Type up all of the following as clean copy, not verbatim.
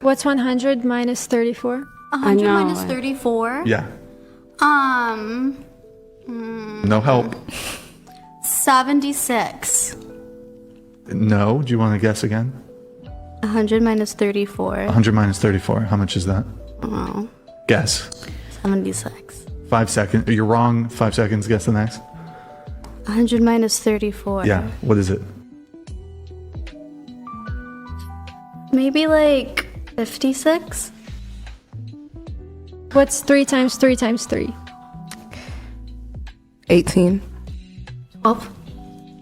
What's 100 minus 34? 100 minus 34? Yeah. No help. 76. No. Do you want to guess again? 100 minus 34. 100 minus 34. How much is that? Oh, Guess. 76. 5 seconds. You're wrong. 5 seconds. Guess the next. 100 minus 34. Yeah. What is it? Maybe like 56? What's 3 times 3 times 3? 18. 12.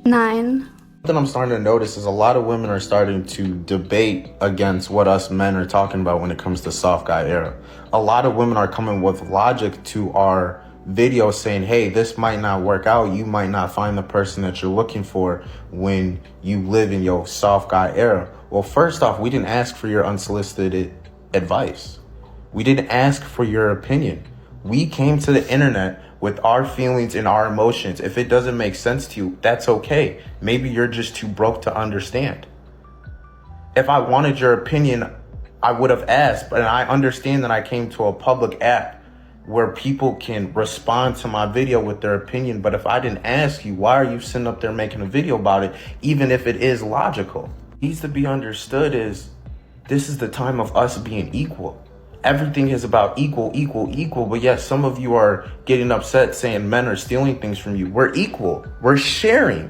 9. Something I'm starting to notice is a lot of women are starting to debate against what us men are talking about when it comes to soft guy era. A lot of women are coming with logic to our video saying, hey, this might not work out. You might not find the person that you're looking for when you live in your soft guy era. Well, first off, we didn't ask for your unsolicited advice. We didn't ask for your opinion. We came to the internet with our feelings and our emotions. If it doesn't make sense to you, that's okay. Maybe you're just too broke to understand. If I wanted your opinion, I would have asked, but I understand that I came to a public app where people can respond to my video with their opinion. But if I didn't ask you, why are you sitting up there making a video about it, even if it is logical? Needs to be understood is this is the time of us being equal. Everything is about equal, but yet some of you are getting upset saying men are stealing things from you. We're equal. We're sharing.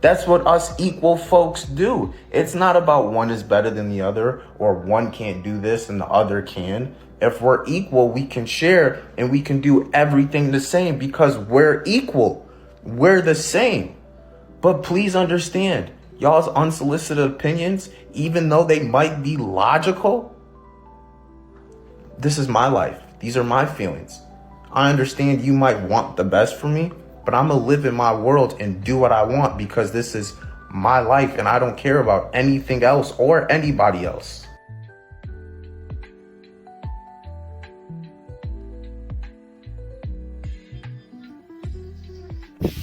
That's what us equal folks do. It's not about one is better than the other or one can't do this and the other can. If we're equal, we can share and we can do everything the same because we're equal. We're the same. But please understand, y'all's unsolicited opinions, even though they might be logical, this is my life. These are my feelings. I understand you might want the best for me, but I'm going to live in my world and do what I want because this is my life and I don't care about anything else or anybody else.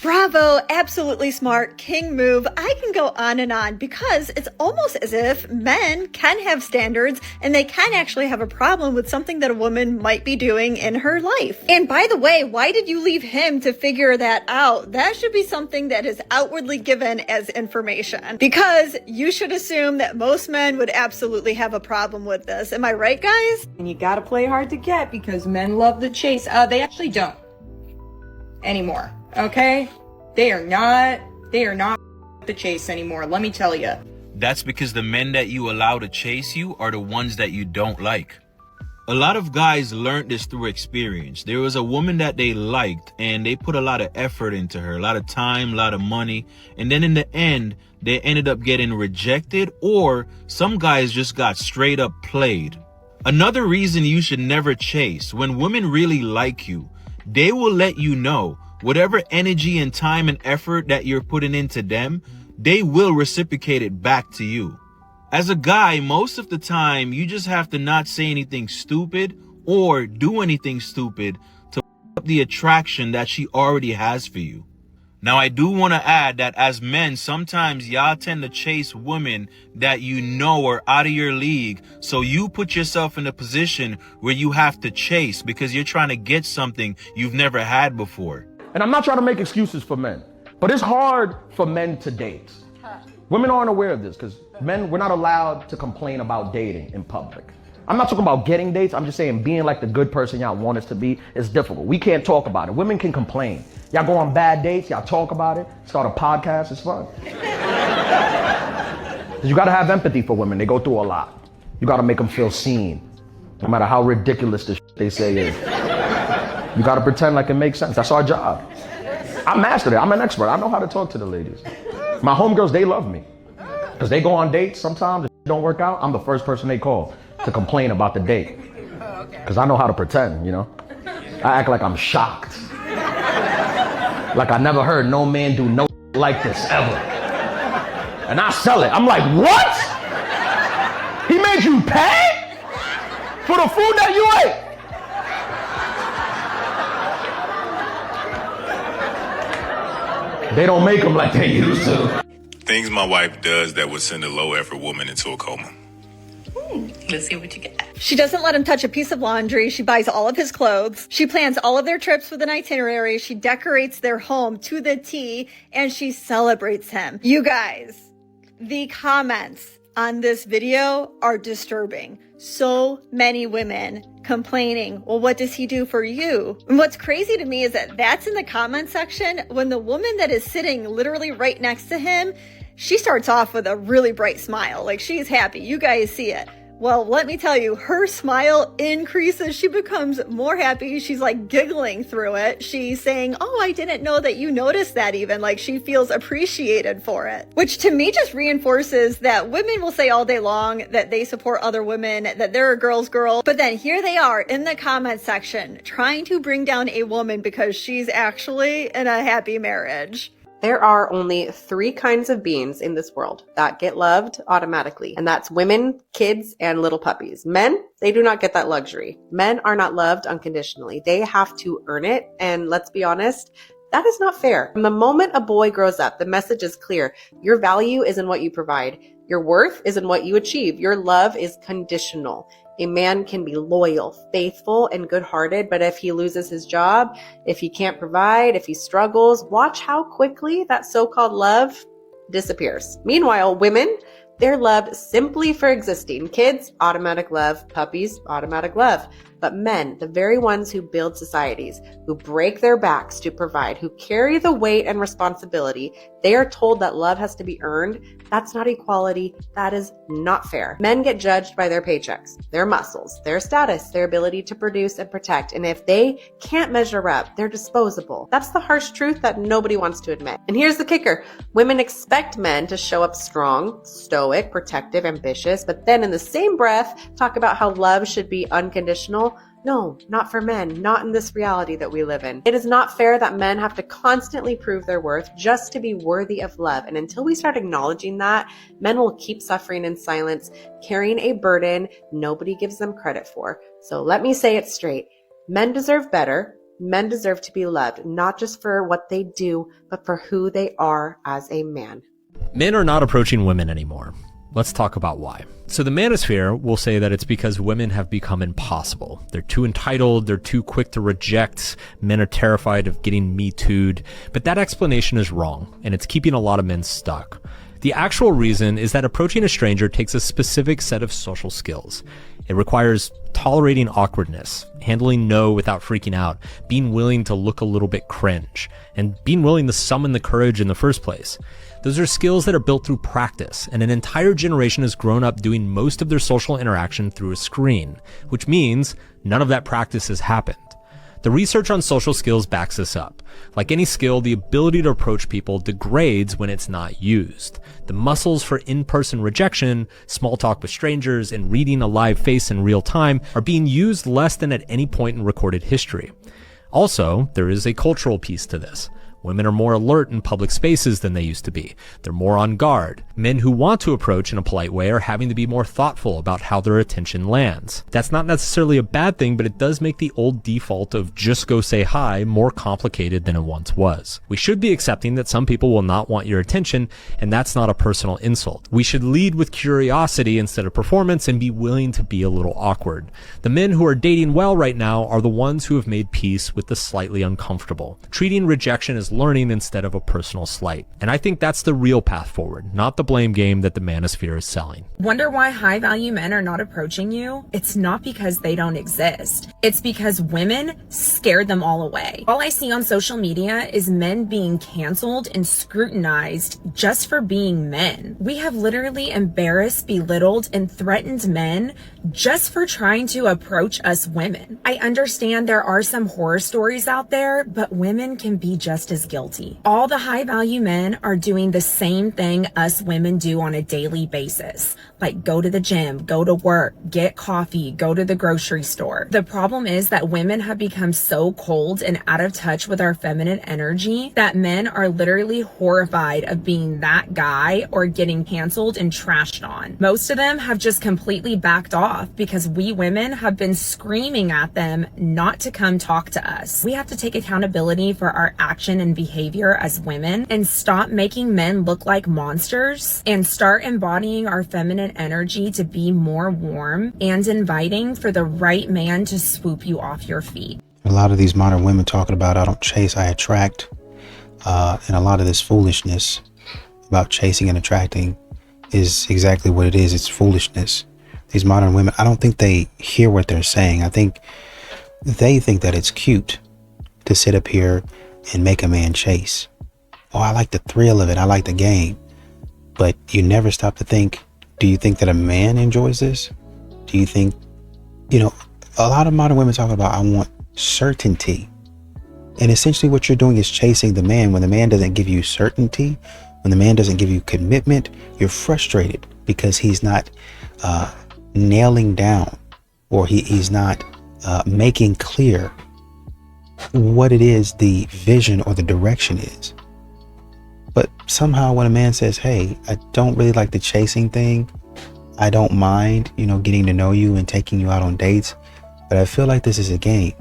Bravo, absolutely smart, king move. I can go on and on because it's almost as if men can have standards and they can actually have a problem with something that a woman might be doing in her life. And by the way, why did you leave him to figure that out? That should be something that is outwardly given as information because you should assume that most men would absolutely have a problem with this. Am I right, guys? And you gotta play hard to get because men love the chase. They actually don't anymore. Okay? They are not the chase anymore, let me tell you. That's because the men that you allow to chase you are the ones that you don't like. A lot of guys learned this through experience. There was a woman that they liked and they put a lot of effort into her, a lot of time, a lot of money. And then in the end, they ended up getting rejected or some guys just got straight up played. Another reason you should never chase, when women really like you, they will let you know whatever energy and time and effort that you're putting into them, they will reciprocate it back to you. As a guy, most of the time, you just have to not say anything stupid or do anything stupid to up the attraction that she already has for you. Now, I do want to add that as men, sometimes y'all tend to chase women that you know are out of your league. So you put yourself in a position where you have to chase because you're trying to get something you've never had before. And I'm not trying to make excuses for men, but it's hard for men to date. Women aren't aware of this because men, we're not allowed to complain about dating in public. I'm not talking about getting dates. I'm just saying being like the good person y'all want us to be is difficult. We can't talk about it. Women can complain. Y'all go on bad dates. Y'all talk about it. Start a podcast. It's fun. You got to have empathy for women. They go through a lot. You got to make them feel seen, no matter how ridiculous the shit they say is. You got to pretend like it makes sense. That's our job. I mastered it. I'm an expert. I know how to talk to the ladies. My homegirls, they love me because they go on dates. Sometimes if it don't work out, I'm the first person they call to complain about the date because I know how to pretend, you know. I act like I'm shocked. Like I never heard no man do no like this ever. And I sell it. I'm like, what? He made you pay for the food that you ate? They don't make them like they used to. Things my wife does that would send a low effort woman into a coma. Let's see what you get. She doesn't let him touch a piece of laundry. She buys all of his clothes. She plans all of their trips with an itinerary. She decorates their home to the T, and she celebrates him. You guys, the comments on this video are disturbing. So many women complaining, well, what does he do for you? And what's crazy to me is that that's in the comment section when the woman that is sitting literally right next to him, she starts off with a really bright smile. Like, she's happy. You guys see it. Well, let me tell you, her smile increases. She becomes more happy. She's like giggling through it. She's saying, oh, I didn't know that you noticed that even. Like, she feels appreciated for it, which to me just reinforces that women will say all day long that they support other women, that they're a girl's girl. But then here they are in the comment section trying to bring down a woman because she's actually in a happy marriage. There are only 3 kinds of beings in this world that get loved automatically, and that's women, kids, and little puppies. Men, they do not get that luxury. Men are not loved unconditionally. They have to earn it, and let's be honest, that is not fair. From the moment a boy grows up, the message is clear. Your value is in what you provide. Your worth is in what you achieve. Your love is conditional. A man can be loyal, faithful, and good-hearted, but if he loses his job, if he can't provide, if he struggles, watch how quickly that so-called love disappears. Meanwhile, women, they're loved simply for existing. Kids, automatic love. Puppies, automatic love. But men, the very ones who build societies, who break their backs to provide, who carry the weight and responsibility, they are told that love has to be earned. That's not equality. That is not fair. Men get judged by their paychecks, their muscles, their status, their ability to produce and protect. And if they can't measure up, they're disposable. That's the harsh truth that nobody wants to admit. And here's the kicker. Women expect men to show up strong, stoic, protective, ambitious, but then in the same breath, talk about how love should be unconditional. No, not for men, not in this reality that we live in. It is not fair that men have to constantly prove their worth just to be worthy of love. And until we start acknowledging that, men will keep suffering in silence, carrying a burden nobody gives them credit for. So let me say it straight. Men deserve better. Men deserve to be loved, not just for what they do, but for who they are as a man. Men are not approaching women anymore. Let's talk about why. So the manosphere will say that it's because women have become impossible. They're too entitled, they're too quick to reject, men are terrified of getting Me Too'd. But that explanation is wrong, and it's keeping a lot of men stuck. The actual reason is that approaching a stranger takes a specific set of social skills. It requires tolerating awkwardness, handling no without freaking out, being willing to look a little bit cringe, and being willing to summon the courage in the first place. Those are skills that are built through practice, and an entire generation has grown up doing most of their social interaction through a screen, which means none of that practice has happened. The research on social skills backs this up. Like any skill, the ability to approach people degrades when it's not used. The muscles for in-person rejection, small talk with strangers, and reading a live face in real time are being used less than at any point in recorded history. Also, there is a cultural piece to this. Women are more alert in public spaces than they used to be. They're more on guard. Men who want to approach in a polite way are having to be more thoughtful about how their attention lands. That's not necessarily a bad thing, but it does make the old default of just go say hi more complicated than it once was. We should be accepting that some people will not want your attention, and that's not a personal insult. We should lead with curiosity instead of performance and be willing to be a little awkward. The men who are dating well right now are the ones who have made peace with the slightly uncomfortable, treating rejection as learning instead of a personal slight. And I think that's the real path forward, not the blame game that the manosphere is selling. Wonder why high value men are not approaching you? It's not because they don't exist. It's because women scared them all away. All I see on social media is men being canceled and scrutinized just for being men. We have literally embarrassed, belittled, and threatened men just for trying to approach us women. I understand there are some horror stories out there, but women can be just as guilty. All the high value men are doing the same thing us women do on a daily basis. Like go to the gym, go to work, get coffee, go to the grocery store. The problem is that women have become so cold and out of touch with our feminine energy that men are literally horrified of being that guy or getting canceled and trashed on. Most of them have just completely backed off because we women have been screaming at them not to come talk to us. We have to take accountability for our action and behavior as women and stop making men look like monsters and start embodying our feminine masculine energy to be more warm and inviting for the right man to swoop you off your feet. A lot of these modern women talking about I don't chase, I attract. And a lot of this foolishness about chasing and attracting is exactly what it is. It's foolishness. These modern women, I don't think they hear what they're saying. I think they think that it's cute to sit up here and make a man chase. Oh, I like the thrill of it. I like the game. But you never stop to think, do you think that a man enjoys this? Do you think, a lot of modern women talk about, I want certainty. And essentially what you're doing is chasing the man. When the man doesn't give you certainty, when the man doesn't give you commitment, you're frustrated because he's not nailing down, or he's not making clear what it is the vision or the direction is. But somehow when a man says, hey, I don't really like the chasing thing, I don't mind, getting to know you and taking you out on dates, but I feel like this is a game.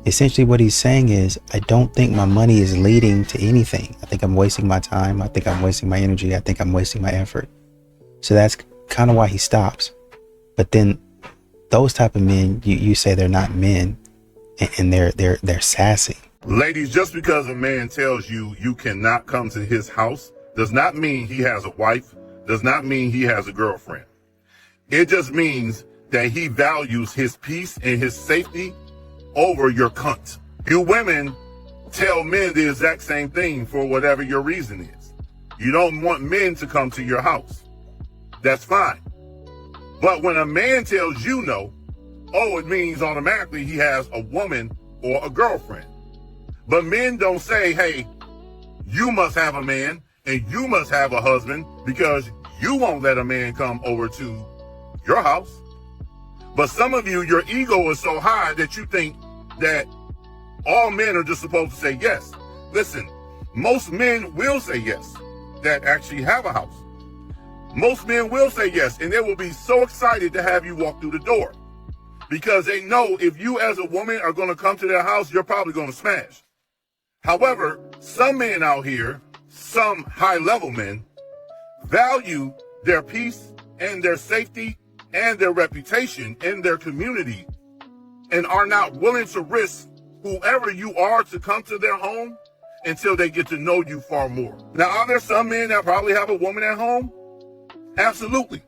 Essentially what he's saying is, I don't think my money is leading to anything. I think I'm wasting my time. I think I'm wasting my energy. I think I'm wasting my effort. So that's kind of why he stops. But then those type of men, you say they're not men, and they're sassy. Ladies, just because a man tells you you cannot come to his house does not mean he has a wife, does not mean he has a girlfriend. It just means that he values his peace and his safety over your cunt. You women tell men the exact same thing for whatever your reason is. You don't want men to come to your house. That's fine. But when a man tells you no, it means automatically he has a woman or a girlfriend. But men don't say, hey, you must have a man and you must have a husband because you won't let a man come over to your house. But some of you, your ego is so high that you think that all men are just supposed to say yes. Listen, most men will say yes that actually have a house. Most men will say yes, and they will be so excited to have you walk through the door because they know if you as a woman are going to come to their house, you're probably going to smash. However, some men out here, some high-level men, value their peace and their safety and their reputation in their community and are not willing to risk whoever you are to come to their home until they get to know you far more. Now, are there some men that probably have a woman at home? Absolutely.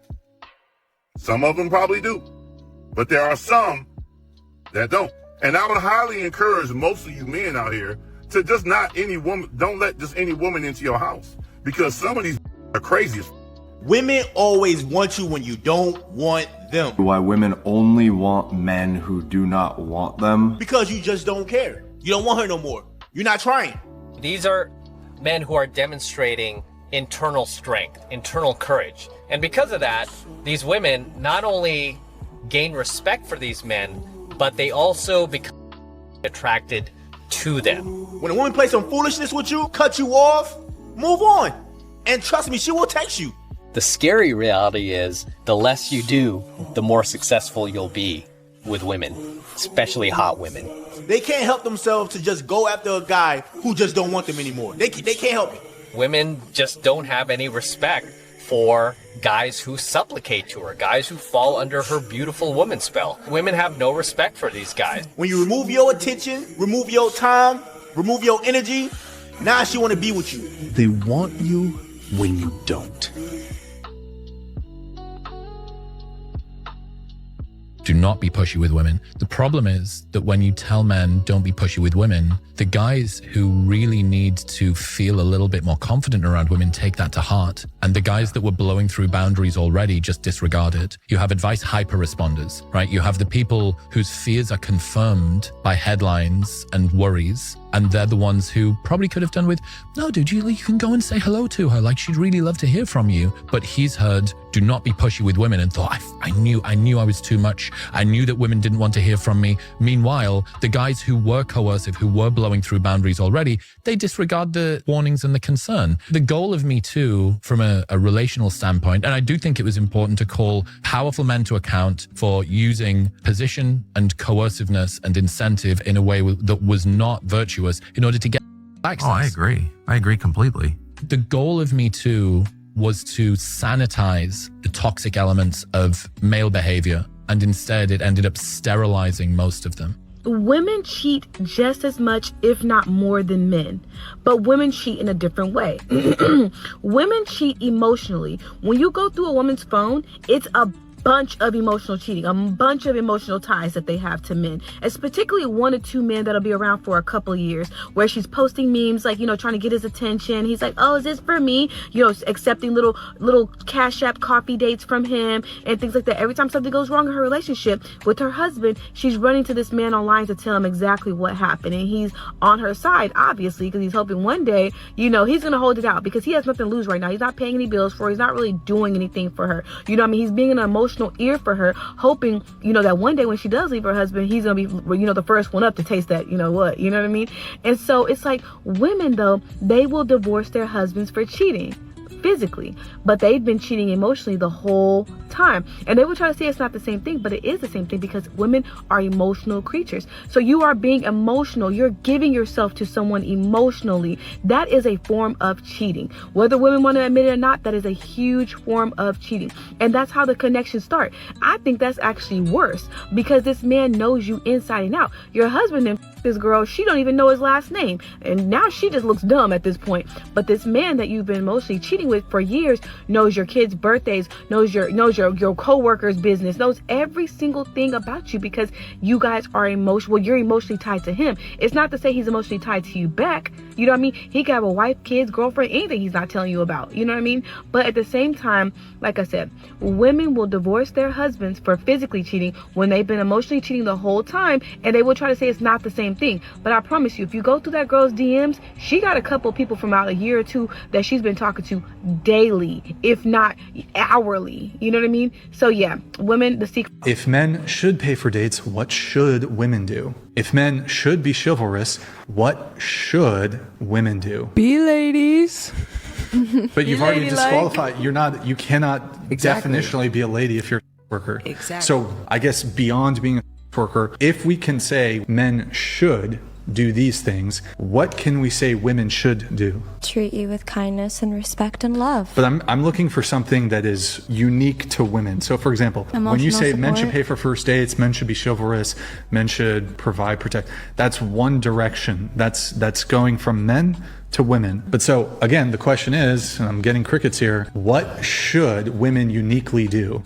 Some of them probably do. But there are some that don't. And I would highly encourage most of you men out here to just don't let just any woman into your house because some of these are crazy. Women always want you when you don't want them. Why women only want men who do not want them? Because you just don't care. You don't want her no more. You're not trying. These are men who are demonstrating internal strength, internal courage. And because of that, these women not only gain respect for these men, but they also become attracted to them. When a woman plays some foolishness with you, cut you off, move on. And trust me, she will text you. The scary reality is the less you do, the more successful you'll be with women, especially hot women. They can't help themselves to just go after a guy who just don't want them anymore. They can't help it. Women just don't have any respect for guys who supplicate to her, guys who fall under her beautiful woman spell. Women have no respect for these guys. When you remove your attention, remove your time, remove your energy, now she want to be with you. They want you when you don't. Do not be pushy with women. The problem is that when you tell men don't be pushy with women, the guys who really need to feel a little bit more confident around women take that to heart. And the guys that were blowing through boundaries already just disregard it. You have advice hyper responders, right? You have the people whose fears are confirmed by headlines and worries. And they're the ones who probably could have done with, no, dude, you can go and say hello to her. Like, she'd really love to hear from you. But he's heard, do not be pushy with women, and thought, I knew I was too much. I knew that women didn't want to hear from me. Meanwhile, the guys who were coercive, who were blowing through boundaries already, they disregard the warnings and the concern. The goal of Me Too, from a relational standpoint, and I do think it was important to call powerful men to account for using position and coerciveness and incentive in a way that was not virtuous in order to get access. Oh, I agree. I agree completely. The goal of Me Too was to sanitize the toxic elements of male behavior, and instead it ended up sterilizing most of them. Women cheat just as much, if not more, than men, but women cheat in a different way. Women cheat emotionally. When you go through a woman's phone, it's a bunch of emotional cheating, a bunch of emotional ties that they have to men. It's particularly 1 or 2 men that'll be around for a couple of years, where she's posting memes, like, you know, trying to get his attention. He's like, oh, is this for me? You know, accepting little Cash App coffee dates from him and things like that. Every time something goes wrong in her relationship with her husband, she's running to this man online to tell him exactly what happened. And he's on her side, obviously, because he's hoping one day, you know, he's going to hold it out, because he has nothing to lose right now. He's not paying any bills for her. He's not really doing anything for her. You know what I mean? He's being an emotional ear for her, hoping, you know, that one day when she does leave her husband, he's gonna be, you know, the first one up to taste that, you know what I mean? And so it's like, women, though, they will divorce their husbands for cheating physically, but they've been cheating emotionally the whole time. And they will try to say it's not the same thing, but it is the same thing, because women are emotional creatures. So you are being emotional. You're giving yourself to someone emotionally. That is a form of cheating. Whether women want to admit it or not, that is a huge form of cheating. And that's how the connections start. I think that's actually worse, because this man knows you inside and out. Your husband and this girl, she don't even know his last name, and now she just looks dumb at this point. But this man that you've been emotionally cheating with for years knows your kids' birthdays, knows your co-worker's business, knows every single thing about you, because you guys are emotional. Well, you're emotionally tied to him. It's not to say he's emotionally tied to you back. You know what I mean? He could have a wife, kids, girlfriend, anything he's not telling you about. You know what I mean? But at the same time, like I said, women will divorce their husbands for physically cheating when they've been emotionally cheating the whole time, and they will try to say it's not the same thing. But I promise you, if you go through that girl's DMs, she got a couple people from out a year or two that she's been talking to daily, if not hourly. You know what I mean? So yeah, women, the secret. If men should pay for dates, what should women do? If men should be chivalrous, what should women do? Be ladies. But you've already ladylike. disqualified. You cannot definitionally be a lady if you're a worker. Exactly. So I guess beyond being a worker, if we can say men should do these things, what can we say women should do? Treat you with kindness and respect and love. But I'm looking for something that is unique to women. So for example, when you say men should pay for first dates, men should be chivalrous, men should provide, protect, that's one direction. That's going from men to women. But so again, the question is, and I'm getting crickets here, what should women uniquely do?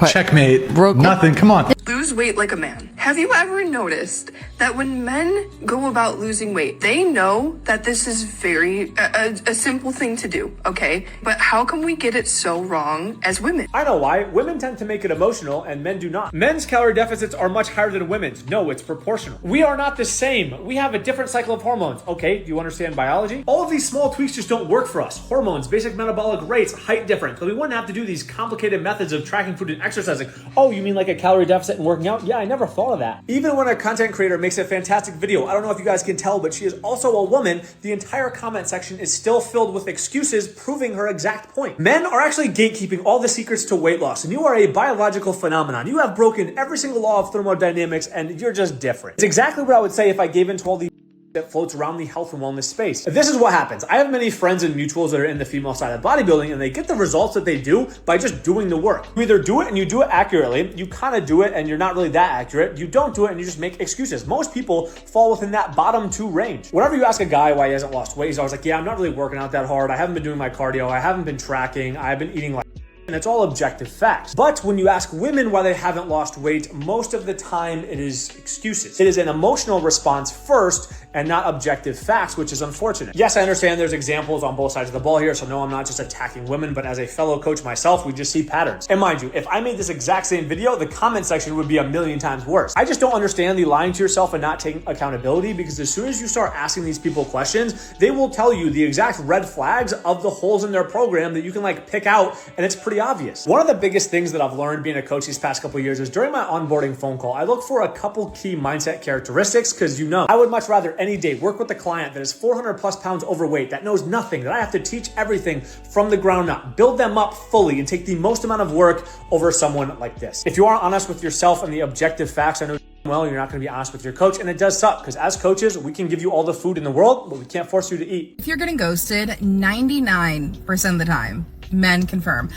Checkmate. Nothing. Come on. Lose weight like a man. Have you ever noticed that when men go about losing weight, they know that this is a simple thing to do, okay? But how can we get it so wrong as women? I know why. Women tend to make it emotional and men do not. Men's calorie deficits are much higher than women's. No, it's proportional. We are not the same. We have a different cycle of hormones. Okay, do you understand biology? All of these small tweaks just don't work for us. Hormones, basic metabolic rates, height difference. So we wouldn't have to do these complicated methods of tracking food and exercising. Oh, you mean like a calorie deficit and working out? Yeah, I never thought of that. Even when a content creator makes a fantastic video, I don't know if you guys can tell, but she is also a woman, the entire comment section is still filled with excuses proving her exact point. Men are actually gatekeeping all the secrets to weight loss, and you are a biological phenomenon. You have broken every single law of thermodynamics, and you're just different. It's exactly what I would say if I gave into all the that floats around the health and wellness space. This is what happens. I have many friends and mutuals that are in the female side of bodybuilding, and they get the results that they do by just doing the work. You either do it and you do it accurately, you kind of do it and you're not really that accurate, you don't do it and you just make excuses. Most people fall within that bottom 2 range. Whenever you ask a guy why he hasn't lost weight, he's always like, yeah, I'm not really working out that hard, I haven't been doing my cardio, I haven't been tracking, I've been eating like, and it's all objective facts. But when you ask women why they haven't lost weight, most of the time it is excuses. It is an emotional response first and not objective facts, which is unfortunate. Yes, I understand there's examples on both sides of the ball here, so no, I'm not just attacking women, but as a fellow coach myself, we just see patterns. And mind you, if I made this exact same video, the comment section would be 1,000,000 times worse. I just don't understand the lying to yourself and not taking accountability, because as soon as you start asking these people questions, they will tell you the exact red flags of the holes in their program that you can like pick out, and it's pretty obvious. One of the biggest things that I've learned being a coach these past couple of years is during my onboarding phone call, I look for a couple key mindset characteristics, because I would much rather any day work with a client that is 400 plus pounds overweight, that knows nothing, that I have to teach everything from the ground up, build them up fully and take the most amount of work over someone like this. If you are honest with yourself and the objective facts, I know well you're not going to be honest with your coach, and it does suck because as coaches we can give you all the food in the world, but we can't force you to eat. If you're getting ghosted, 99% of the time, men confirm,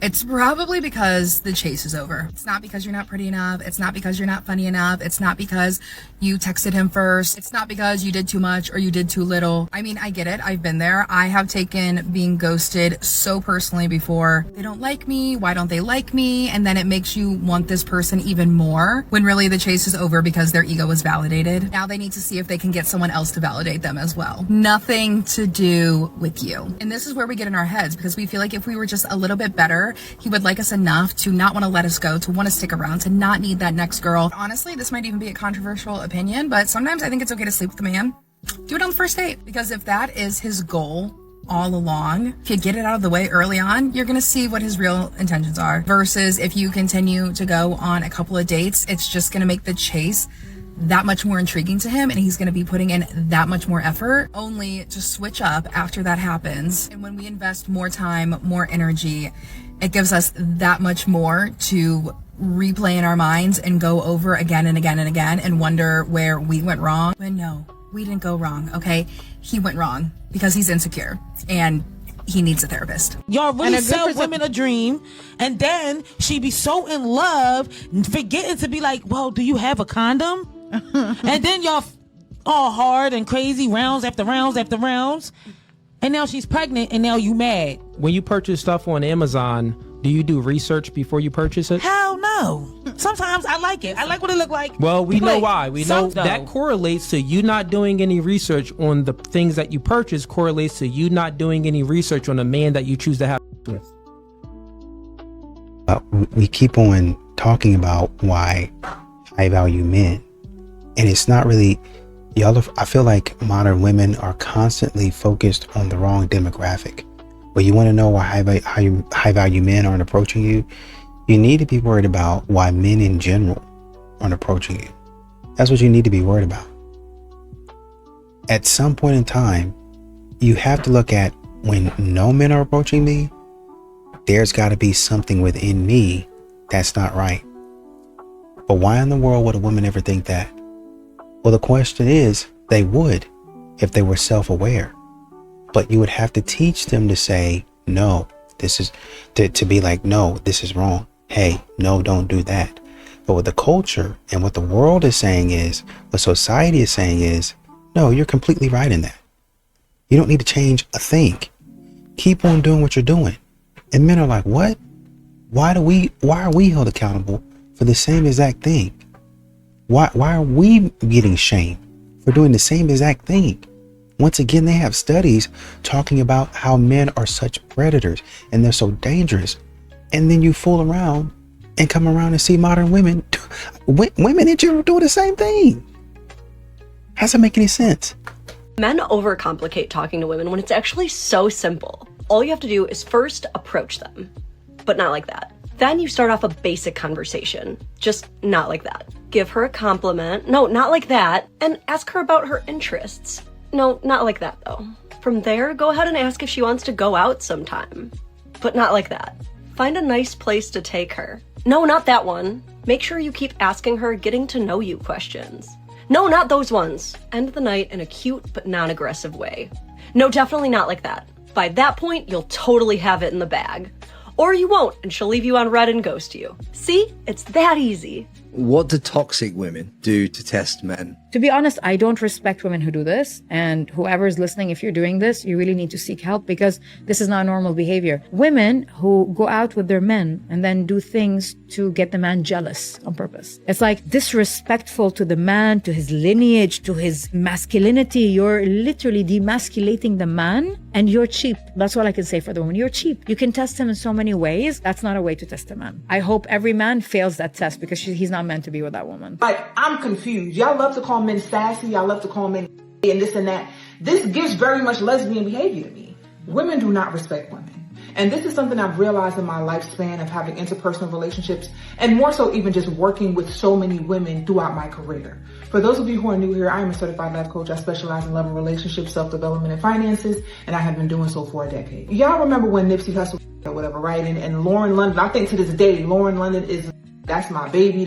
it's probably because the chase is over. It's not because you're not pretty enough. It's not because you're not funny enough. It's not because you texted him first. It's not because you did too much or you did too little. I mean, I get it. I've been there. I have taken being ghosted so personally before. They don't like me. Why don't they like me? And then it makes you want this person even more when really the chase is over because their ego was validated. Now they need to see if they can get someone else to validate them as well. Nothing to do with you. And this is where we get in our heads because we feel like if we were just a little bit better, he would like us enough to not want to let us go, to want to stick around, to not need that next girl. Honestly, this might even be a controversial opinion, but sometimes I think it's okay to sleep with a man. Do it on the first date. Because if that is his goal all along, if you get it out of the way early on, you're going to see what his real intentions are. Versus if you continue to go on a couple of dates, it's just going to make the chase that much more intriguing to him, and he's going to be putting in that much more effort, only to switch up after that happens. And when we invest more time, more energy, it gives us that much more to replay in our minds and go over again and again and again and wonder where we went wrong. But no, we didn't go wrong, okay? He went wrong because he's insecure and he needs a therapist. Y'all really sell women a dream, and then she be so in love, forgetting to be like, well, do you have a condom? And then y'all all hard and crazy, rounds after rounds after rounds, and now she's pregnant, and now you mad. When you purchase stuff on Amazon, do you do research before you purchase it? Hell no. Sometimes I like it. I like what it look like. Well, we know why. We know that correlates to you not doing any research on the things that you purchase, correlates to you not doing any research on the man that you choose to have with. We keep on talking about why I value men. And it's not really, I feel like modern women are constantly focused on the wrong demographic. But you want to know why high value men aren't approaching you? You need to be worried about why men in general aren't approaching you. That's what you need to be worried about. At some point in time, you have to look at when no men are approaching me, there's got to be something within me that's not right. But why in the world would a woman ever think that? Well, the question is, they would if they were self-aware. But you would have to teach them to say, no, this is, to be like, no, this is wrong. Hey, no, don't do that. But what the culture and what the world is saying is, what society is saying is, no, you're completely right in that. You don't need to change a thing. Keep on doing what you're doing. And men are like, what? Why are we held accountable for the same exact thing? Why are we getting shamed for doing the same exact thing? Once again, they have studies talking about how men are such predators and they're so dangerous. And then you fool around and come around and see modern women in general do the same thing. How does that make any sense? Men overcomplicate talking to women when it's actually so simple. All you have to do is first approach them, but not like that. Then you start off a basic conversation, just not like that. Give her a compliment, no, not like that, and ask her about her interests. No, not like that though. From there, go ahead and ask if she wants to go out sometime, but not like that. Find a nice place to take her. No, not that one. Make sure you keep asking her getting to know you questions. No, not those ones. End the night in a cute but non-aggressive way. No, definitely not like that. By that point, you'll totally have it in the bag. Or you won't, and she'll leave you on red and ghost you. See? It's that easy. What do toxic women do to test men? To be honest, I don't respect women who do this. And whoever's listening, if you're doing this, you really need to seek help because this is not normal behavior. Women who go out with their men and then do things to get the man jealous on purpose. It's like disrespectful to the man, to his lineage, to his masculinity. You're literally demasculating the man and you're cheap. That's all I can say for the woman. You're cheap. You can test him in so many ways. That's not a way to test a man. I hope every man fails that test because he's not meant to be with that woman. Like, I'm confused. Y'all love to call men sassy. Y'all love to call men and this and that. This gives very much lesbian behavior to me. Women do not respect women. And this is something I've realized in my lifespan of having interpersonal relationships and more so even just working with so many women throughout my career. For those of you who are new here, I am a certified life coach. I specialize in love and relationships, self-development, and finances, and I have been doing so for a decade. Y'all remember when Nipsey Hussle or whatever, right? And Lauren London, I think to this day, Lauren London that's my baby.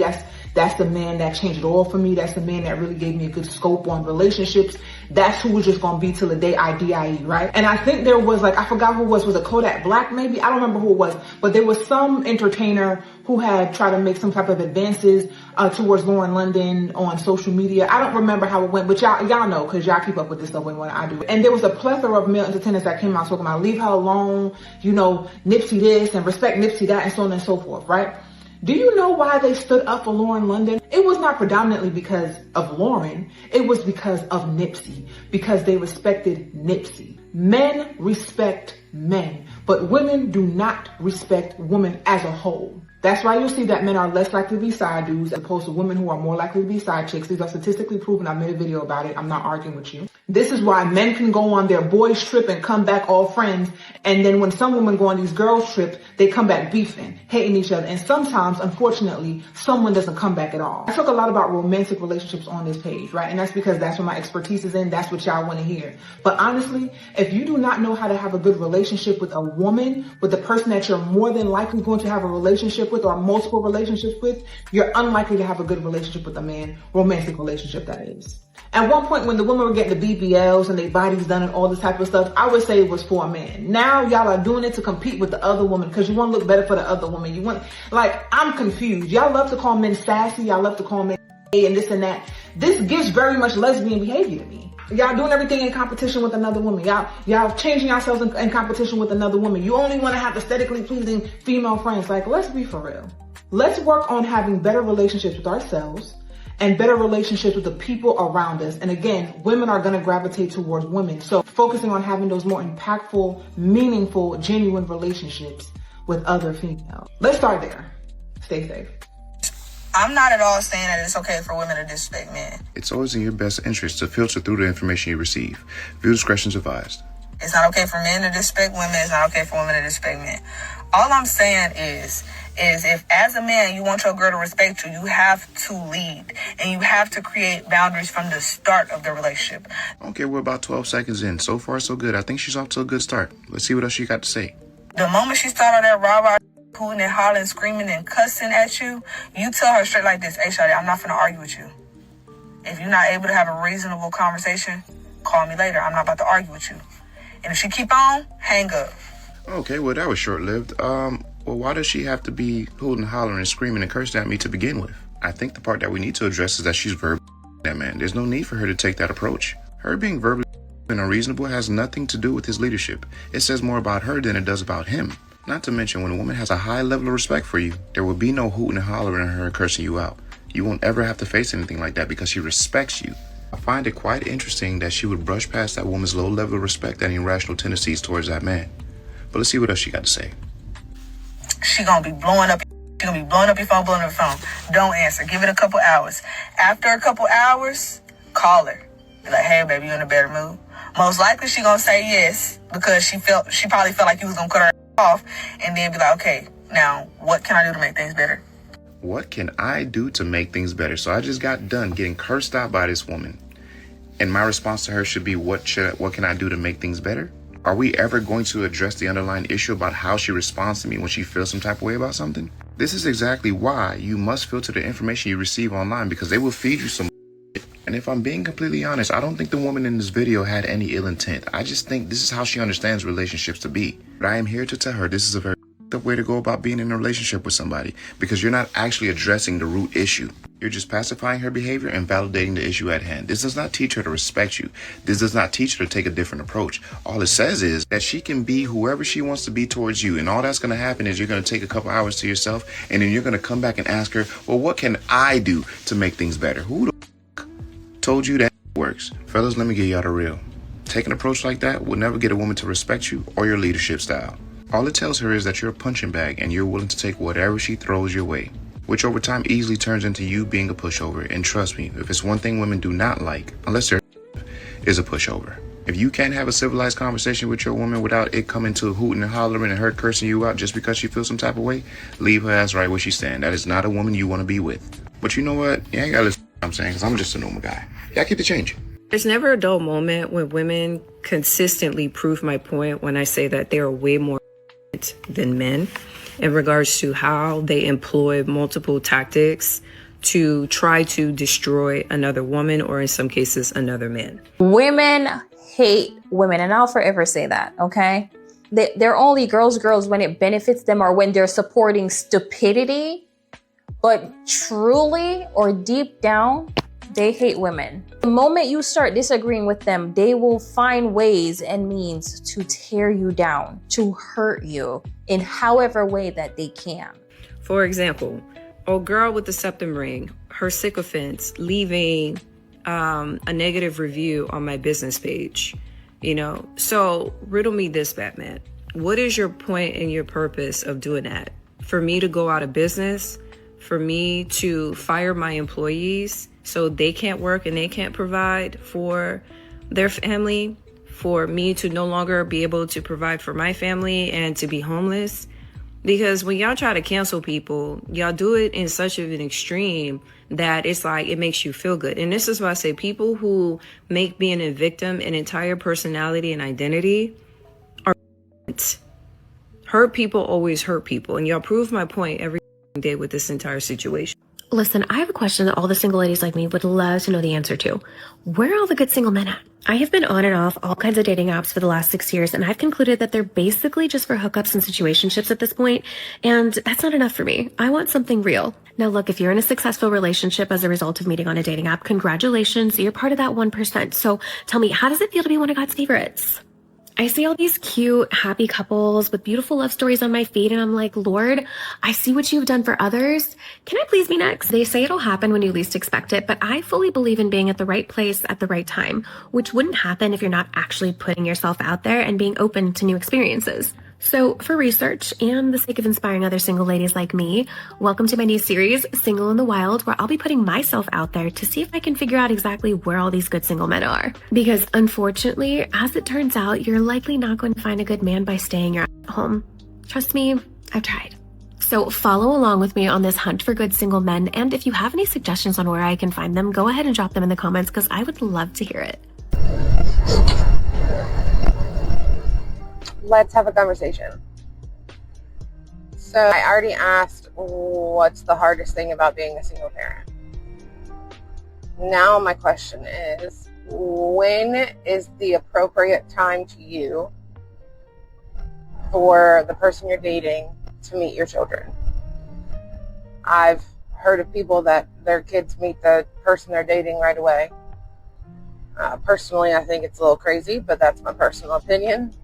That's the man that changed it all for me. That's the man that really gave me a good scope on relationships. That's who was just going to be till the day I die, right? And I think there was I forgot who it was it Kodak Black maybe? I don't remember who it was, but there was some entertainer who had tried to make some type of advances towards Lauren London on social media. I don't remember how it went, but y'all know, because y'all keep up with this stuff way more than I do. And there was a plethora of male entertainers that came out talking about leave her alone, Nipsey this and respect Nipsey that and so on and so forth, right? Do you know why they stood up for Lauren London? It was not predominantly because of Lauren. It was because of Nipsey, because they respected Nipsey. Men respect men, but women do not respect women as a whole. That's why you'll see that men are less likely to be side dudes as opposed to women who are more likely to be side chicks. These are statistically proven. I made a video about it. I'm not arguing with you. This is why men can go on their boys trip and come back all friends. And then when some women go on these girls trips, they come back beefing, hating each other. And sometimes, unfortunately, someone doesn't come back at all. I talk a lot about romantic relationships on this page, right? And that's because that's where my expertise is in. That's what y'all want to hear. But honestly, if you do not know how to have a good relationship with a woman, with the person that you're more than likely going to have a relationship with or multiple relationships with, you're unlikely to have a good relationship with a man, romantic relationship that is. At one point when the women were getting the BBLs and their bodies done and all this type of stuff, I would say it was for a man. Now y'all are doing it to compete with the other woman because you want to look better for the other woman. I'm confused. Y'all love to call men sassy. Y'all love to call men and this and that. This gives very much lesbian behavior to me. Y'all doing everything in competition with another woman. Y'all changing yourselves in competition with another woman. You only want to have aesthetically pleasing female friends. Let's be for real. Let's work on having better relationships with ourselves and better relationships with the people around us. And again, women are going to gravitate towards women. So focusing on having those more impactful, meaningful, genuine relationships with other females. Let's start there. Stay safe. I'm not at all saying that it's okay for women to disrespect men. It's always in your best interest to filter through the information you receive. Viewer discretion is advised. It's not okay for men to disrespect women. It's not okay for women to disrespect men. All I'm saying is if as a man you want your girl to respect you, you have to lead. And you have to create boundaries from the start of the relationship. Okay, we're about 12 seconds in. So far, so good. I think she's off to a good start. Let's see what else she got to say. The moment she started that rah-rah, hooting and hollering, screaming and cussing at you, you tell her straight like this, hey, shawty, I'm not finna argue with you. If you're not able to have a reasonable conversation, call me later. I'm not about to argue with you. And if she keep on, hang up. Okay, well, that was short-lived. Well, why does she have to be hooting, hollering, screaming, and cursing at me to begin with? I think the part that we need to address is that she's verbally that man. There's no need for her to take that approach. Her being verbally and unreasonable has nothing to do with his leadership. It says more about her than it does about him. Not to mention, when a woman has a high level of respect for you, there will be no hooting and hollering at her and cursing you out. You won't ever have to face anything like that because she respects you. I find it quite interesting that she would brush past that woman's low level of respect and irrational tendencies towards that man. But let's see what else she got to say. She gonna be blowing up. She gonna be blowing up your phone, blowing up your phone. Don't answer. Give it a couple hours. After a couple hours, call her. Be like, hey, baby, you in a better mood? Most likely she gonna say yes because she probably felt like you was gonna cut her off, and then be like, okay, now what can I do to make things better? What can I do to make things better? So I just got done getting cursed out by this woman, and my response to her should be, what can I do to make things better? Are we ever going to address the underlying issue about how she responds to me when she feels some type of way about something? This is exactly why you must filter the information you receive online, because they will feed you some shit. And if I'm being completely honest, I don't think the woman in this video had any ill intent. I just think this is how she understands relationships to be. But I am here to tell her this is a very up way to go about being in a relationship with somebody, because you're not actually addressing the root issue. You're just pacifying her behavior and validating the issue at hand. This does not teach her to respect you. This does not teach her to take a different approach. All it says is that she can be whoever she wants to be towards you, and all that's going to happen is you're going to take a couple hours to yourself, and then you're going to come back and ask her, well, what can I do to make things better? Who the f*** told you that works? Fellas, let me get y'all the real. Take an approach like that will never get a woman to respect you or your leadership style. All it tells her is that you're a punching bag and you're willing to take whatever she throws your way, which over time easily turns into you being a pushover. And trust me, if it's one thing women do not like, unless they're is a pushover. If you can't have a civilized conversation with your woman without it coming to hooting and hollering and her cursing you out just because she feels some type of way, leave her ass right where she's standing. That is not a woman you want to be with. But you know what? You ain't got to listen to what I'm saying, because I'm just a normal guy. Yeah, keep the change. There's never a dull moment when women consistently prove my point when I say that they are way more than men in regards to how they employ multiple tactics to try to destroy another woman or in some cases another man. Women hate women, and I'll forever say that, okay? They're only girls when it benefits them or when they're supporting stupidity, but truly or deep down, they hate women. The moment you start disagreeing with them, they will find ways and means to tear you down, to hurt you in however way that they can. For example, a girl with the septum ring, her sycophants leaving a negative review on my business page, you know? So riddle me this, Batman. What is your point and your purpose of doing that? For me to go out of business? For me to fire my employees so they can't work and they can't provide for their family? For me to no longer be able to provide for my family and to be homeless? Because when y'all try to cancel people, y'all do it in such an extreme that it's like it makes you feel good. And this is why I say people who make being a victim an entire personality and identity are hurt people always hurt people. And y'all prove my point every day with this entire situation. Listen, I have a question that all the single ladies like me would love to know the answer to. Where are all the good single men at? I have been on and off all kinds of dating apps for the last 6 years, and I've concluded that they're basically just for hookups and situationships at this point, and that's not enough for me. I want something real. Now look, if you're in a successful relationship as a result of meeting on a dating app, congratulations, you're part of that 1%. So tell me, how does it feel to be one of God's favorites? I see all these cute, happy couples with beautiful love stories on my feed, and I'm like, Lord, I see what you've done for others. Can I please be next? They say it'll happen when you least expect it, but I fully believe in being at the right place at the right time, which wouldn't happen if you're not actually putting yourself out there and being open to new experiences. So for research and the sake of inspiring other single ladies like me, welcome to my new series, Single in the Wild, where I'll be putting myself out there to see if I can figure out exactly where all these good single men are. Because unfortunately, as it turns out, you're likely not going to find a good man by staying your at home. Trust me, I've tried. So follow along with me on this hunt for good single men, and if you have any suggestions on where I can find them, go ahead and drop them in the comments because I would love to hear it. Let's have a conversation. So I already asked what's the hardest thing about being a single parent. Now my question is, when is the appropriate time to you for the person you're dating to meet your children? I've heard of people that their kids meet the person they're dating right away. Personally, I think it's a little crazy, but that's my personal opinion.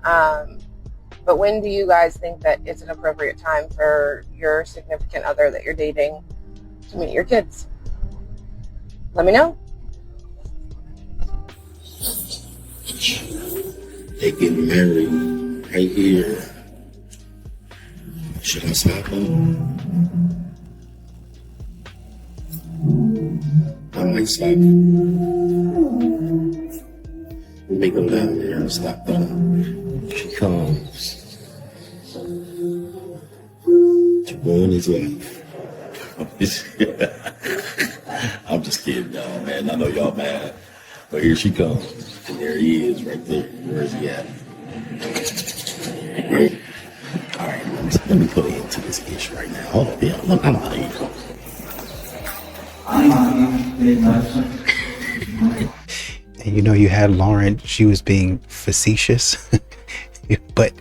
But when do you guys think that it's an appropriate time for your significant other that you're dating to meet your kids? Let me know. They getting married right here. Should I stop them? I might stop. Make them down there and stop them. She comes. To ruin his life. I'm just kidding, y'all, man. I know y'all mad. But here she comes. And there he is right there. Where is he at? Alright, let me put it into this ish right now. Hold up, yeah. Look, I'm out of here. And you know, you had Lauren, she was being facetious, but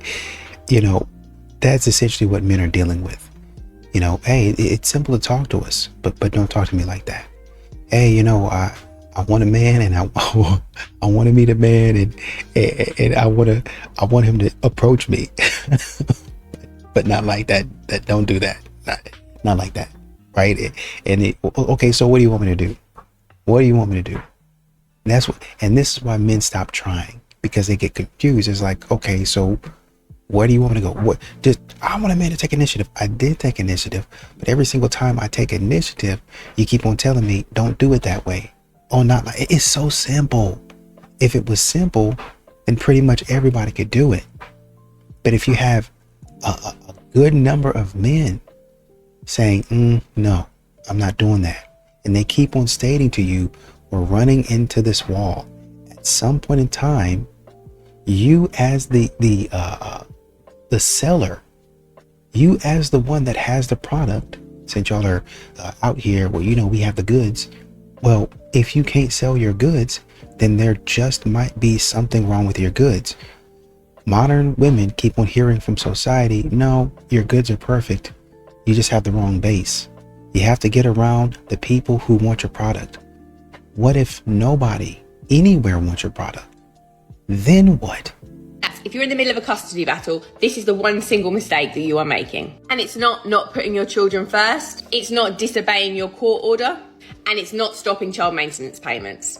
you know, that's essentially what men are dealing with. You know, hey, it's simple to talk to us, but don't talk to me like that. Hey, you know, I want a man, and I want to meet a man, and I want him to approach me, but not like that. Don't do that. Not like that, right? Okay, so what do you want me to do? What do you want me to do? And this is why men stop trying, because they get confused. It's like, okay, so where do you want me to go? I want a man to take initiative. I did take initiative, but every single time I take initiative, you keep on telling me, don't do it that way. Oh, not like it's so simple. If it was simple, then pretty much everybody could do it. But if you have a good number of men saying, no, I'm not doing that, and they keep on stating to you, we're running into this wall. At some point in time, you as the seller, you as the one that has the product, since y'all are out here, well, you know, we have the goods. Well, if you can't sell your goods, then there just might be something wrong with your goods. Modern women keep on hearing from society, no, your goods are perfect. You just have the wrong base. You have to get around the people who want your product. What if nobody anywhere wants your product? Then what? If you're in the middle of a custody battle, this is the one single mistake that you are making. And it's not putting your children first, it's not disobeying your court order, and it's not stopping child maintenance payments.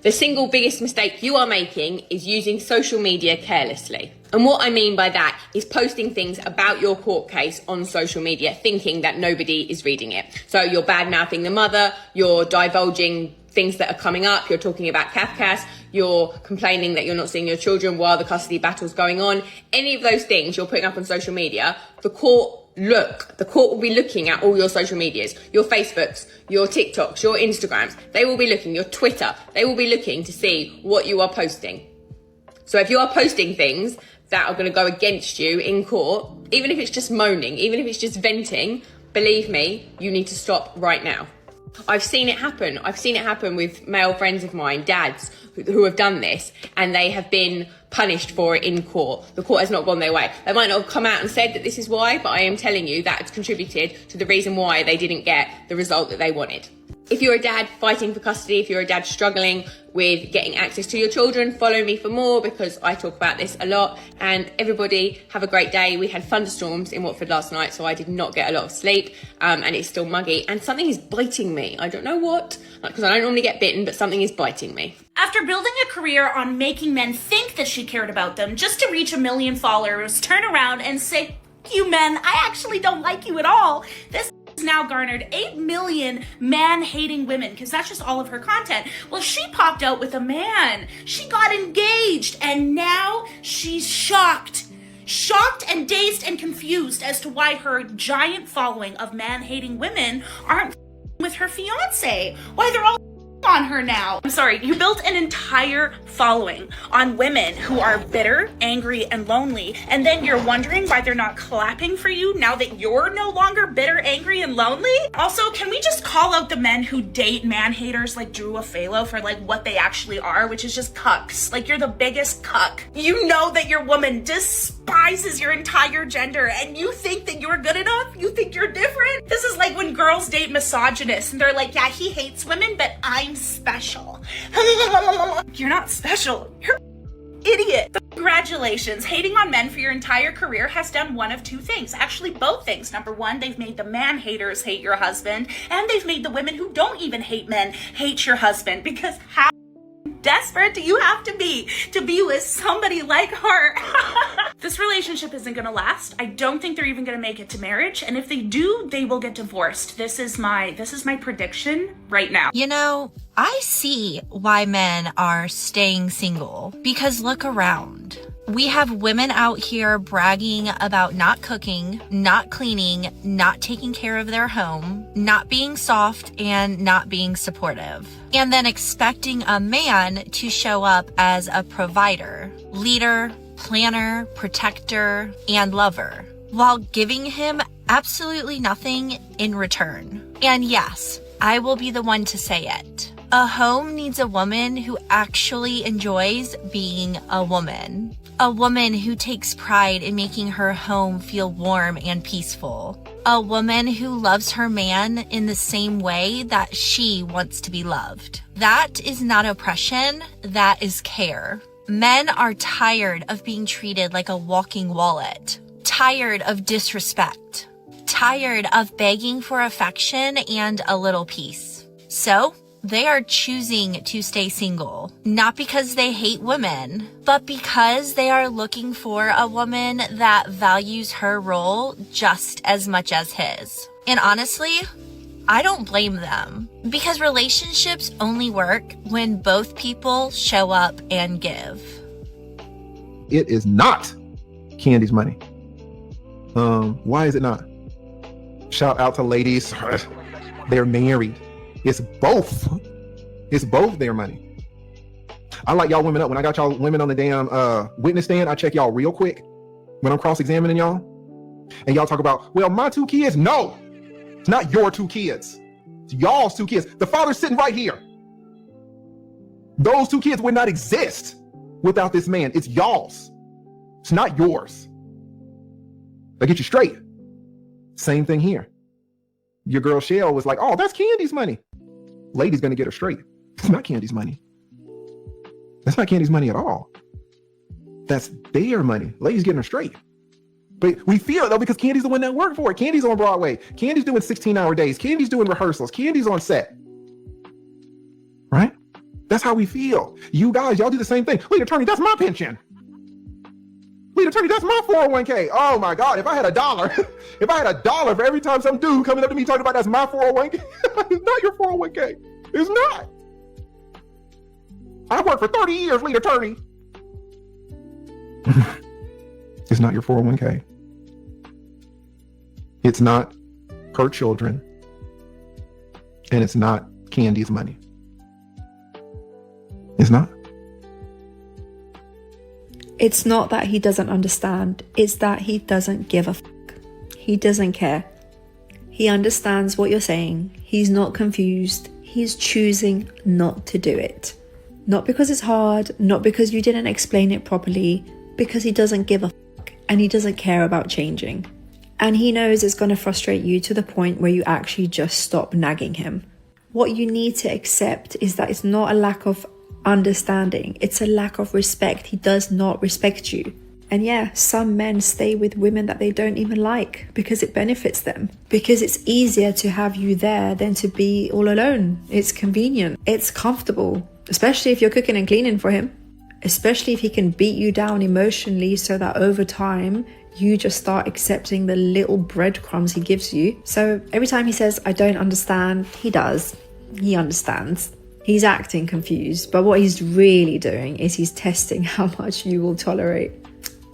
The single biggest mistake you are making is using social media carelessly. And what I mean by that is posting things about your court case on social media, thinking that nobody is reading it. So you're bad-mouthing the mother, you're divulging things that are coming up, you're talking about Kafkas, you're complaining that you're not seeing your children while the custody battle's going on. Any of those things you're putting up on social media, the court will be looking at all your social medias, your Facebooks, your TikToks, your Instagrams. They will be looking, your Twitter. They will be looking to see what you are posting. So if you are posting things that are going to go against you in court, even if it's just moaning, even if it's just venting, believe me, you need to stop right now. I've seen it happen. I've seen it happen with male friends of mine, dads, who have done this, and they have been punished for it in court. The court has not gone their way. They might not have come out and said that this is why, but I am telling you that it's contributed to the reason why they didn't get the result that they wanted. If you're a dad fighting for custody, if you're a dad struggling with getting access to your children, follow me for more, because I talk about this a lot. And everybody have a great day. We had thunderstorms in Watford last night, so I did not get a lot of sleep, and it's still muggy, and something is biting me. I don't know what, because I don't normally get bitten, but something is biting me. After building a career on making men think that she cared about them just to reach 1 million followers, turn around and say, "You men, I actually don't like you at all," this now garnered 8 million man-hating women, because that's just all of her content. Well, she popped out with a man. She got engaged, and now she's shocked and dazed and confused as to why her giant following of man-hating women aren't with her fiance. Why they're all on her now. I'm sorry, you built an entire following on women who are bitter, angry, and lonely, and then you're wondering why they're not clapping for you now that you're no longer bitter, angry, and lonely? Also, can we just call out the men who date man-haters like Drew Afalo for like what they actually are, which is just cucks. Like, you're the biggest cuck. You know that your woman despises your entire gender, and you think that you're good enough? You think you're different? This is like when girls date misogynists, and they're like, yeah, he hates women, but I'm special. You're not special. You're an idiot. Congratulations. Hating on men for your entire career has done one of two things. Actually, both things. Number one, they've made the man-haters hate your husband, and they've made the women who don't even hate men hate your husband, because how desperate do you have to be with somebody like her? This relationship isn't gonna last. I don't think they're even gonna make it to marriage, and if they do, they will get divorced. This is my prediction right now. You know, I see why men are staying single, because look around. We have women out here bragging about not cooking, not cleaning, not taking care of their home, not being soft, and not being supportive. And then expecting a man to show up as a provider, leader, planner, protector, and lover, while giving him absolutely nothing in return. And yes, I will be the one to say it. A home needs a woman who actually enjoys being a woman. A woman who takes pride in making her home feel warm and peaceful. A woman who loves her man in the same way that she wants to be loved. That is not oppression, that is care. Men are tired of being treated like a walking wallet. Tired of disrespect. Tired of begging for affection and a little peace. So, they are choosing to stay single, not because they hate women, but because they are looking for a woman that values her role just as much as his. And honestly, I don't blame them, because relationships only work when both people show up and give. It is not Candy's money. Why is it not? Shout out to ladies. They're married. It's both. It's both their money. I like y'all women up. When I got y'all women on the damn witness stand, I check y'all real quick when I'm cross-examining y'all. And y'all talk about, well, my 2 kids. No. It's not your 2 kids. It's y'all's 2 kids. The father's sitting right here. Those 2 kids would not exist without this man. It's y'all's. It's not yours. I'll get you straight. Same thing here. Your girl Shell was like, oh, that's Candy's money. Lady's gonna get her straight. It's not Candy's money. That's not Candy's money at all. That's their money. Lady's getting her straight. But we feel it though because Candy's the one that worked for it. Candy's on Broadway. Candy's doing 16-hour days. Candy's doing rehearsals. Candy's on set. Right? That's how we feel. You guys, y'all do the same thing. Lead attorney, that's my pension. Lead attorney, that's my 401k. Oh my God, if I had $1, if I had $1 for every time some dude coming up to me talking about that's my 401k, it's not your 401k. It's not. I worked for 30 years, lead attorney. It's not your 401k. It's not her children. And it's not Candy's money. It's not. It's not that he doesn't understand. It's that he doesn't give a fuck. He doesn't care. He understands what you're saying. He's not confused. He's choosing not to do it. Not because it's hard, not because you didn't explain it properly, because he doesn't give a fuck and he doesn't care about changing. And he knows it's going to frustrate you to the point where you actually just stop nagging him. What you need to accept is that it's not a lack of understanding, it's a lack of respect. He does not respect you. And yeah, some men stay with women that they don't even like because it benefits them. Because it's easier to have you there than to be all alone. It's convenient. It's comfortable. Especially if you're cooking and cleaning for him. Especially if he can beat you down emotionally so that over time, you just start accepting the little breadcrumbs he gives you. So every time he says, I don't understand, he does. He understands. He's acting confused. But what he's really doing is he's testing how much you will tolerate.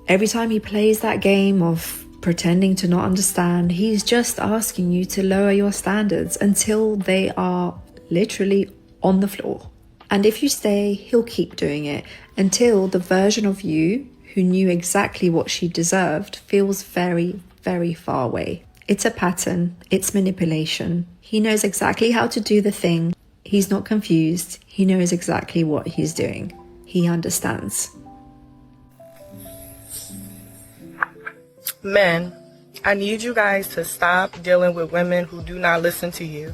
Every time he plays that game of pretending to not understand, he's just asking you to lower your standards until they are literally on the floor. And if you stay, he'll keep doing it until the version of you who knew exactly what she deserved feels very, very far away. It's a pattern. It's manipulation. He knows exactly how to do the thing. He's not confused. He knows exactly what he's doing. He understands. Men, I need you guys to stop dealing with women who do not listen to you.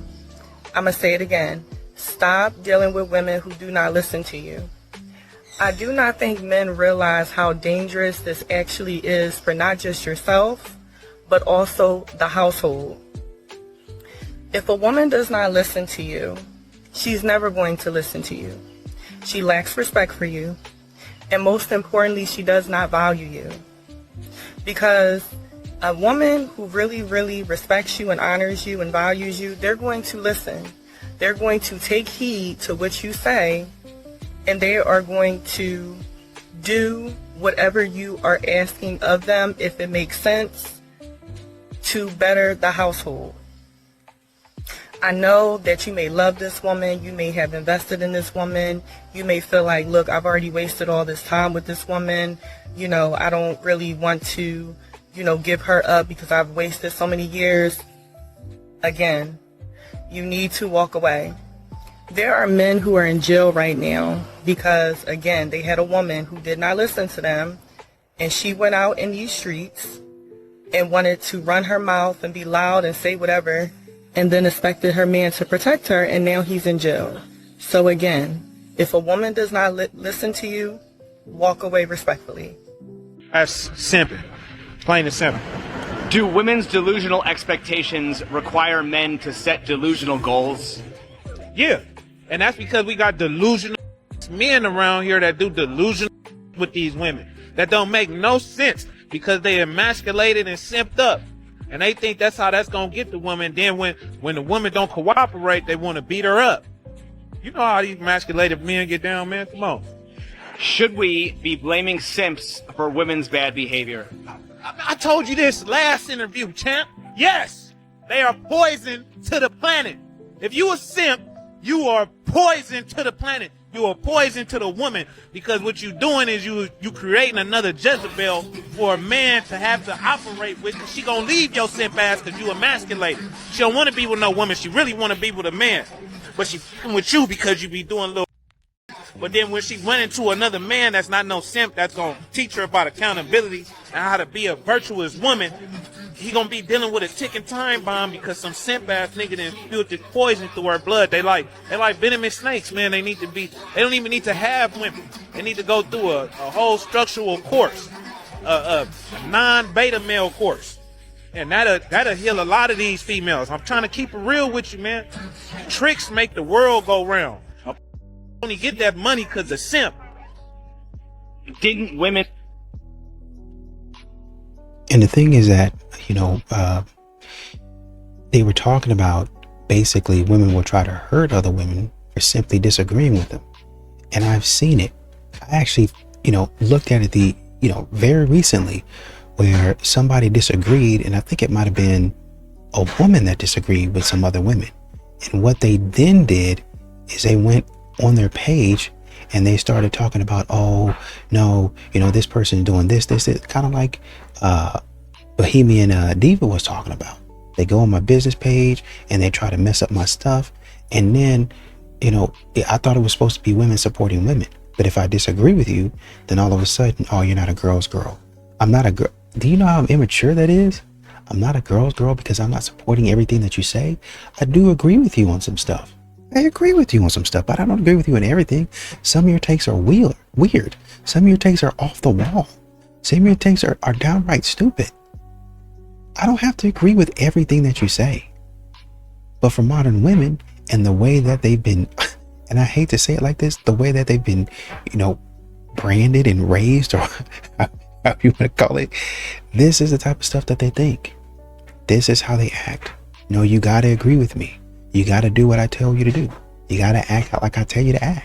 I'm going to say it again. Stop dealing with women who do not listen to you. I do not think men realize how dangerous this actually is for not just yourself, but also the household. If a woman does not listen to you, she's never going to listen to you. She lacks respect for you. And most importantly, she does not value you. Because a woman who really, really respects you and honors you and values you, they're going to listen. They're going to take heed to what you say, and they are going to do whatever you are asking of them, if it makes sense, to better the household. I know that you may love this woman, you may have invested in this woman, you may feel like, look, I've already wasted all this time with this woman, you know, I don't really want to, you know, give her up because I've wasted so many years. Again, you need to walk away. There are men who are in jail right now because, again, they had a woman who did not listen to them, and she went out in these streets and wanted to run her mouth and be loud and say whatever, and then expected her man to protect her, and now he's in jail. So again, if a woman does not listen to you, walk away respectfully. That's simping. Plain and simple. Do women's delusional expectations require men to set delusional goals? Yeah, and that's because we got delusional men around here that do delusional with these women. That don't make no sense because they emasculated and simped up. And they think that's how that's going to get the woman. Then when the woman don't cooperate, they want to beat her up. You know how these emasculated men get down, man? Come on. Should we be blaming simps for women's bad behavior? I told you this last interview, champ. Yes, they are poison to the planet. If you a simp, you are poison to the planet. You are poison to the woman, because what you doing is you creating another Jezebel for a man to have to operate with, because she gonna leave your simp ass because you emasculated. She don't want to be with no woman. She really want to be with a man, but she f***ing with you because you be doing little. But then when she went into another man that's not no simp, that's gonna teach her about accountability and how to be a virtuous woman, he gonna be dealing with a ticking time bomb because some simp ass nigga done spilled this poison through her blood. They like venomous snakes, man. They don't even need to have women. They need to go through a whole structural course, a non-beta male course. And that'll heal a lot of these females. I'm trying to keep it real with you, man. Tricks make the world go round. I only get that money because of simp. Didn't women... And the thing is that, they were talking about basically women will try to hurt other women for simply disagreeing with them. And I've seen it. I actually, looked at it very recently, where somebody disagreed, and I think it might have been a woman that disagreed with some other women. And what they then did is they went on their page and they started talking about, oh no, this person is doing this, kind of like Bohemian Diva was talking about. They go on my business page and they try to mess up my stuff. And then, I thought it was supposed to be women supporting women. But if I disagree with you, then all of a sudden, oh, you're not a girl's girl. I'm not a girl. Do you know how immature that is? I'm not a girl's girl because I'm not supporting everything that you say. I do agree with you on some stuff. I agree with you on some stuff, but I don't agree with you on everything. Some of your takes are weird. Some of your takes are off the wall. Some of your takes are downright stupid. I don't have to agree with everything that you say. But for modern women and the way that they've been, and I hate to say it like this, the way that they've been, branded and raised, or how you want to call it, this is the type of stuff that they think. This is how they act. No, you got to agree with me. You got to do what I tell you to do. You got to act like I tell you to act.